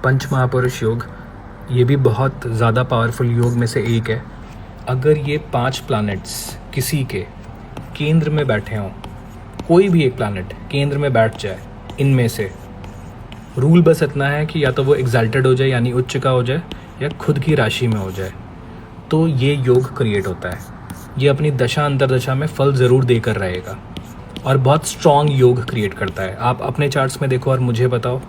पंच महापुरुष योग ये भी बहुत ज़्यादा पावरफुल योग में से एक है। अगर ये 5 प्लैनेट्स किसी के केंद्र में बैठे हों, कोई भी एक प्लैनेट केंद्र में बैठ जाए इनमें से, रूल बस इतना है कि या तो वो एग्जल्टेड हो जाए यानी उच्च का हो जाए, या खुद की राशि में हो जाए, तो ये योग क्रिएट होता है। ये अपनी दशा अंतरदशा में फल ज़रूर देकर रहेगा और बहुत स्ट्रॉन्ग योग क्रिएट करता है। आप अपने चार्ट्स में देखो और मुझे बताओ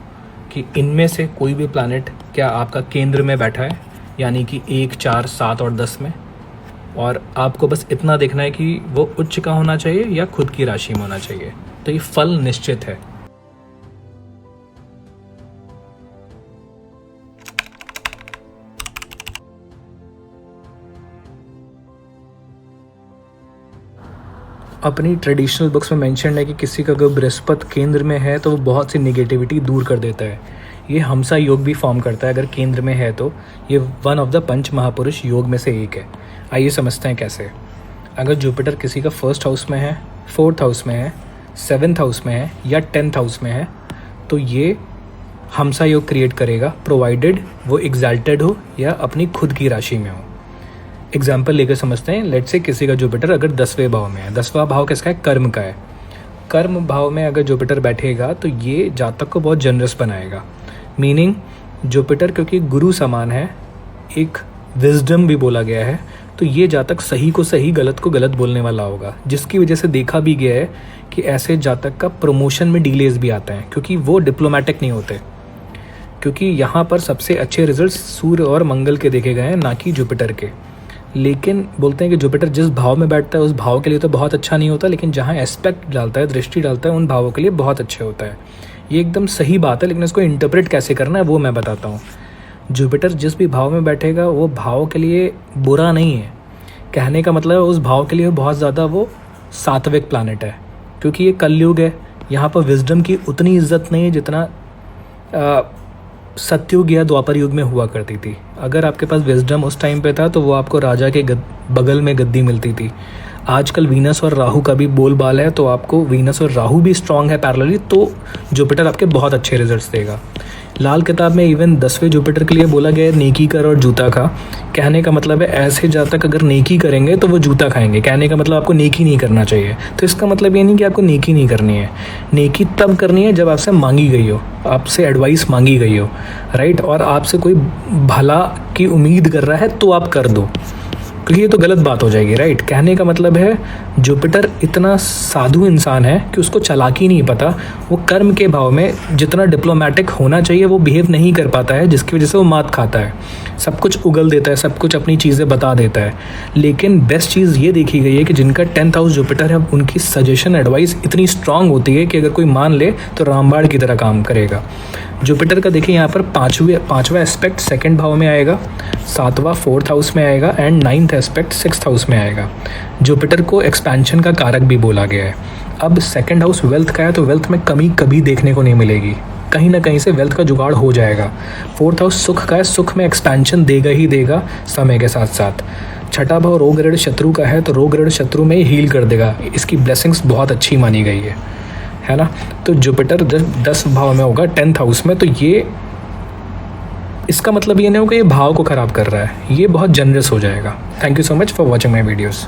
कि इनमें से कोई भी प्लैनेट क्या आपका केंद्र में बैठा है, यानी कि 1, 4, 7 और 10 में, और आपको बस इतना देखना है कि वो उच्च का होना चाहिए या खुद की राशि में होना चाहिए, तो ये फल निश्चित है। अपनी ट्रेडिशनल बुक्स में मेंशन है कि किसी का अगर बृहस्पति केंद्र में है तो वो बहुत सी नेगेटिविटी दूर कर देता है। ये हमसा योग भी फॉर्म करता है अगर केंद्र में है, तो ये वन ऑफ द पंच महापुरुष योग में से एक है। आइए समझते हैं कैसे। अगर जुपिटर किसी का 1st हाउस में है, 4th हाउस में है, 7th हाउस में है या 10th हाउस में है, तो ये हमसा योग क्रिएट करेगा, प्रोवाइडेड वो एग्जल्टेड हो या अपनी खुद की राशि में हो। एग्जाम्पल लेकर समझते हैं। लेट्स से किसी का जुपिटर अगर 10वें भाव में है। 10वां भाव किसका है? कर्म का है। कर्म भाव में अगर जुपिटर बैठेगा तो ये जातक को बहुत जनरस बनाएगा। मीनिंग जुपिटर क्योंकि गुरु समान है, एक विजडम भी बोला गया है, तो ये जातक सही को सही, गलत को गलत बोलने वाला होगा, जिसकी वजह से देखा भी गया है कि ऐसे जातक का प्रमोशन में डिलेज भी आता है, क्योंकि वो डिप्लोमेटिक नहीं होते। क्योंकि यहाँ पर सबसे अच्छे रिजल्ट सूर्य और मंगल के देखे गए हैं, ना कि जुपिटर के। लेकिन बोलते हैं कि जुपिटर जिस भाव में बैठता है उस भाव के लिए तो बहुत अच्छा नहीं होता, लेकिन जहाँ एस्पेक्ट डालता है, दृष्टि डालता है, उन भावों के लिए बहुत अच्छे होता है। ये एकदम सही बात है, लेकिन इसको इंटरप्रेट कैसे करना है वो मैं बताता हूँ। जुपिटर जिस भी भाव में बैठेगा वो भाव के लिए बुरा नहीं है। कहने का मतलब है उस भाव के लिए बहुत ज़्यादा वो सात्विक प्लैनेट है, क्योंकि ये कलयुग है। यहाँ पर विजडम की उतनी इज्जत नहीं है जितना सतयुग या द्वापर युग में हुआ करती थी। अगर आपके पास विजडम उस टाइम पे था तो वो आपको राजा के बगल में गद्दी मिलती थी। आजकल वीनस और राहु का भी बोलबाल है, तो आपको वीनस और राहु भी स्ट्रांग है पैरेलली, तो जुपिटर आपके बहुत अच्छे रिजल्ट्स देगा। लाल किताब में इवन 10वें जुपिटर के लिए बोला गया है नेकी कर और जूता खा। कहने का मतलब है ऐसे जातक अगर नेकी करेंगे तो वो जूता खाएंगे। कहने का मतलब आपको नेकी नहीं करना चाहिए। तो इसका मतलब ये नहीं कि आपको नेकी नहीं करनी है। नेकी तब करनी है जब आपसे मांगी गई हो, आपसे एडवाइस मांगी गई हो, राइट, और आपसे कोई भला की उम्मीद कर रहा है तो आप कर दो, क्योंकि ये तो गलत बात हो जाएगी, राइट। कहने का मतलब है जुपिटर इतना साधु इंसान है कि उसको चालाकी नहीं पता। वो कर्म के भाव में जितना डिप्लोमेटिक होना चाहिए वो बिहेव नहीं कर पाता है, जिसकी वजह से वो मात खाता है, सब कुछ उगल देता है, सब कुछ अपनी चीज़ें बता देता है। लेकिन बेस्ट चीज़ ये देखी गई है कि जिनका 10th हाउस जुपिटर है उनकी सजेशन एडवाइस इतनी स्ट्रांग होती है कि अगर कोई मान ले तो रामबाण की तरह काम करेगा। जुपिटर का देखिए यहाँ पर पाँचवा एस्पेक्ट 2nd भाव में आएगा, 7वां 4th हाउस में आएगा and 9th aspect 6th house में आएगा। जुपिटर को एक्सपेंशन का कारक भी बोला गया है। अब 2nd हाउस वेल्थ का है, तो वेल्थ में कमी कभी देखने को नहीं मिलेगी, कहीं ना कहीं से वेल्थ का जुगाड़ हो जाएगा। 4th हाउस सुख का है, सुख में एक्सपेंशन देगा ही देगा समय के साथ साथ। 6ठा भाव रोग ऋण शत्रु का है, तो रोग ऋण शत्रु में ही हील कर देगा। इसकी ब्लेसिंग्स बहुत अच्छी मानी गई है ना। तो जुपिटर 10 भाव में होगा 10th हाउस में, तो ये इसका मतलब ये नहीं होगा ये भाव को ख़राब कर रहा है, ये बहुत जनरस हो जाएगा। Thank you so much for watching my videos.